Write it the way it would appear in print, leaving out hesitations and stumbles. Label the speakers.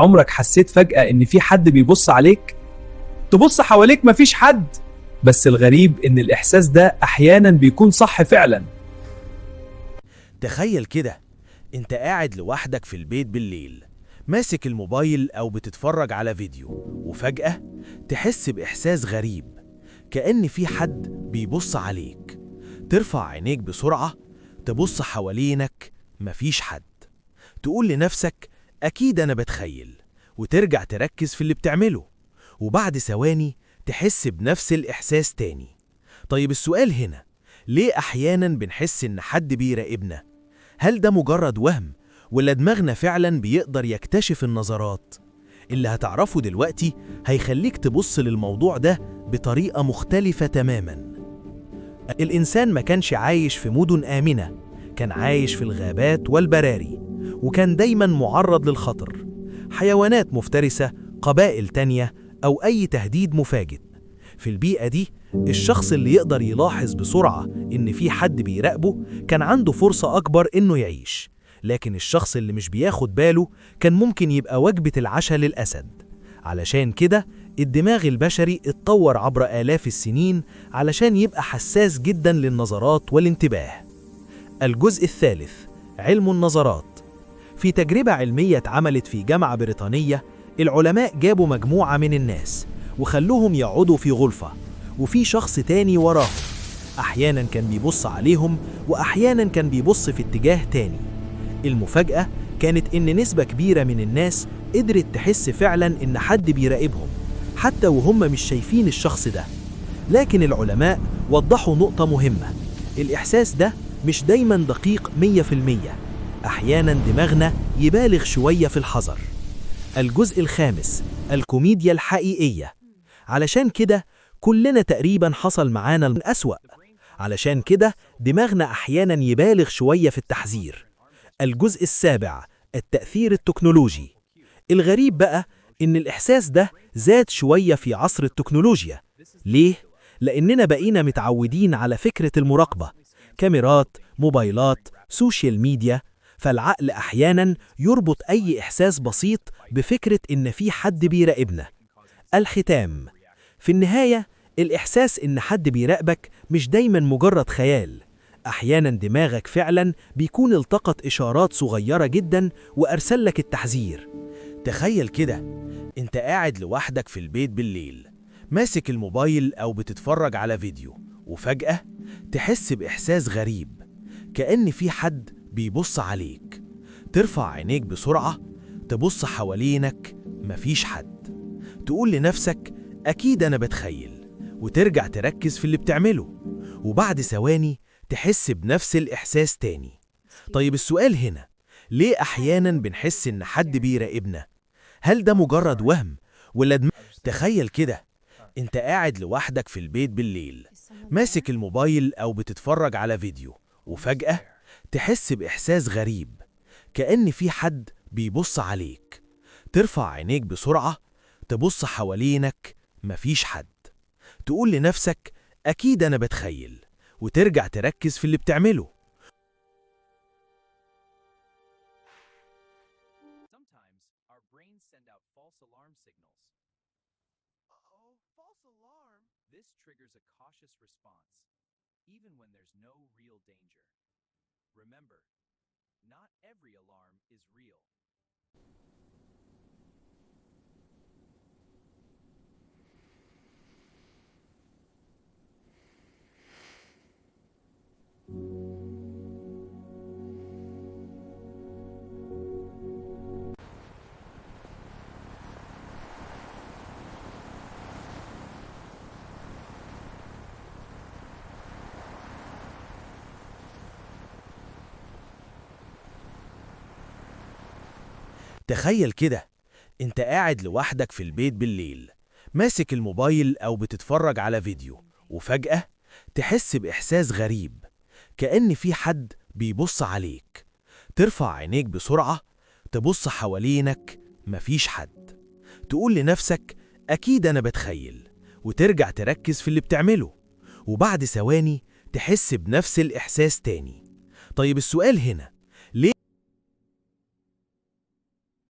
Speaker 1: عمرك حسيت فجأة إن في حد بيبص عليك؟ تبص حواليك مفيش حد، بس الغريب إن الإحساس ده أحياناً بيكون صح فعلاً.
Speaker 2: تخيل كده، انت قاعد لوحدك في البيت بالليل، ماسك الموبايل او بتتفرج على فيديو، وفجأة تحس بإحساس غريب، كأن في حد بيبص عليك. ترفع عينيك بسرعة، تبص حوالينك، مفيش حد. تقول لنفسك أكيد أنا بتخيل، وترجع تركز في اللي بتعمله، وبعد ثواني تحس بنفس الإحساس تاني. طيب السؤال هنا، ليه أحياناً بنحس إن حد بيراقبنا؟ هل ده مجرد وهم، ولا دماغنا فعلاً بيقدر يكتشف النظرات؟ اللي هتعرفه دلوقتي هيخليك تبص للموضوع ده بطريقة مختلفة تماماً. الإنسان ما كانش عايش في مدن آمنة، كان عايش في الغابات والبراري، وكان دايماً معرض للخطر، حيوانات مفترسة، قبائل تانية، أو أي تهديد مفاجئ. في البيئة دي، الشخص اللي يقدر يلاحظ بسرعة إن في حد بيراقبه كان عنده فرصة أكبر إنه يعيش، لكن الشخص اللي مش بياخد باله كان ممكن يبقى وجبة العشاء للأسد. علشان كده الدماغ البشري اتطور عبر آلاف السنين علشان يبقى حساس جدا للنظرات والانتباه. الجزء الثالث، علم النظرات. في تجربة علمية اتعملت في جامعة بريطانية، العلماء جابوا مجموعة من الناس وخلوهم يقعدوا في غرفة، وفي شخص تاني وراهم. أحيانا كان بيبص عليهم، وأحيانا كان بيبص في اتجاه تاني. المفاجأة كانت إن نسبة كبيرة من الناس قدرت تحس فعلا إن حد بيراقبهم، حتى وهم مش شايفين الشخص ده. لكن العلماء وضحوا نقطة مهمة، الإحساس ده مش دايما دقيق 100%، أحيانا دماغنا يبالغ شوية في الحذر. الجزء الخامس، الكوميديا الحقيقية. علشان كده كلنا تقريبا حصل معانا الأسوأ، علشان كده دماغنا أحيانا يبالغ شوية في التحذير. الجزء السابع، التأثير التكنولوجي. الغريب بقى إن الإحساس ده زاد شوية في عصر التكنولوجيا. ليه؟ لأننا بقينا متعودين على فكرة المراقبة، كاميرات، موبايلات، سوشيال ميديا، فالعقل أحياناً يربط أي إحساس بسيط بفكرة إن في حد بيراقبنا. الختام، في النهاية الإحساس إن حد بيراقبك مش دايماً مجرد خيال، أحياناً دماغك فعلاً بيكون التقط إشارات صغيرة جداً وأرسل لك التحذير. تخيل كده، انت قاعد لوحدك في البيت بالليل، ماسك الموبايل أو بتتفرج على فيديو، وفجأة تحس بإحساس غريب، كأن في حد بيبص عليك. ترفع عينيك بسرعة، تبص حوالينك، مفيش حد. تقول لنفسك أكيد أنا بتخيل، وترجع تركز في اللي بتعمله، وبعد ثواني تحس بنفس الإحساس تاني. طيب السؤال هنا، ليه أحيانا بنحس إن حد بيراقبنا؟ هل ده مجرد وهم، ولا تخيل كده، انت قاعد لوحدك في البيت بالليل، ماسك الموبايل أو بتتفرج على فيديو، وفجأة تحس بإحساس غريب، كأن في حد بيبص عليك. ترفع عينيك بسرعة، تبص حوالينك، مفيش حد. تقول لنفسك أكيد أنا بتخيل، وترجع تركز في اللي بتعمله.
Speaker 3: Sometimes our brains send out false alarm signals. Uh-oh, false alarm? This triggers a cautious response, even when there's no real danger. Remember, not every alarm is real.
Speaker 2: تخيل كده، انت قاعد لوحدك في البيت بالليل، ماسك الموبايل أو بتتفرج على فيديو، وفجأة تحس بإحساس غريب، كأن في حد بيبص عليك. ترفع عينيك بسرعة، تبص حوالينك، مفيش حد. تقول لنفسك أكيد أنا بتخيل، وترجع تركز في اللي بتعمله، وبعد ثواني تحس بنفس الإحساس تاني. طيب السؤال هنا،